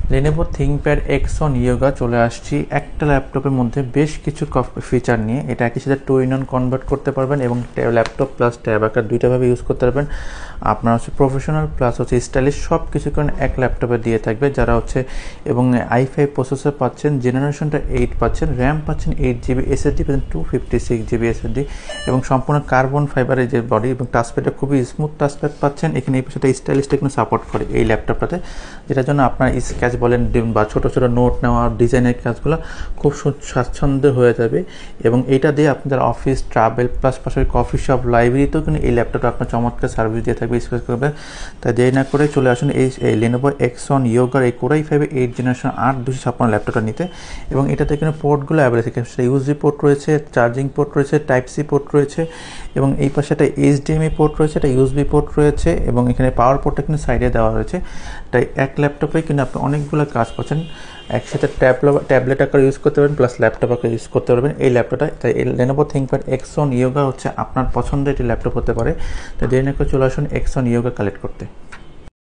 Lenovo ThinkPad X on Yoga চলে আসছি একটা ল্যাপটপের মধ্যে বেশ কিছু ফিচার নিয়ে। এটা একই সাথে টু ইন ওয়ান কনভার্ট করতে পারবেন এবং ল্যাপটপ প্লাস ট্যাব আকার দুইটাভাবে ইউজ করতে পারবেন। আপনার হচ্ছে প্রফেশনাল প্লাস হচ্ছে স্টাইলিশ সব কিছু কারণ এক ল্যাপটপে দিয়ে থাকবে। যারা হচ্ছে এবং i5 প্রসেসর পাচ্ছেন, জেনারেশনটা 8 পাচ্ছেন, র্যাম পাচ্ছেন 8GB, SSD পাচ্ছেন 256GB SSD এবং সম্পূর্ণ কার্বন ফাইবারের যে বডি এবং টাচপ্যাডটা খুবই স্মুথ টাচপ্যাড পাচ্ছেন। এখানে এই সাথে স্টাইলিশ টেকনো সাপোর্ট করে এই ল্যাপটপটাতে, যেটার জন্য আপনার স্কেচ বলেন বা ছোটো ছোটো নোট নেওয়া ডিজাইনের কাজগুলো খুব স্বাচ্ছন্দ্য হয়ে যাবে। এবং এইটা দিয়ে আপনাদের অফিস ট্রাভেল প্লাস পাশাপাশি কফি শপ লাইব্রেরিতেও কিন্তু এই ল্যাপটপটা আপনার চমৎকার সার্ভিস দিয়ে থাকবে, স্পেস করবে। তাই দেরি না করে চলে আসুন এই Lenovo X on Yoga এই Core i5 8 জেনারেশন 8-256 ল্যাপটপটা নিতে। এবং এটাতে কিন্তু পোর্টগুলো অ্যাভেলেবল আছে, সেটা ইউএসবি পোর্ট রয়েছে, চার্জিং পোর্ট রয়েছে, টাইপ সি পোর্ট রয়েছে এবং এই পাশে একটা HDMI পোর্ট রয়েছে, একটা ইউএসবি পোর্ট রয়েছে এবং এখানে পাওয়ার পোর্টটা কিন্তু সাইডে দেওয়া রয়েছে। তাই এক ল্যাপটপে কিন্তু আপনি অনেকগুলো কাজ পাচ্ছেন, একসাথে ট্যাবলেট আকারে ইউজ করতে পারবেন প্লাস ল্যাপটপ আকারে ইউজ করতে পারবেন এই ল্যাপটপটা। তাই Lenovo ThinkPad X on Yoga হচ্ছে আপনার পছন্দের একটি ল্যাপটপ হতে পারে। তাই দেরি না করে চলে আসুন X on Yoga কালেক্ট করতে।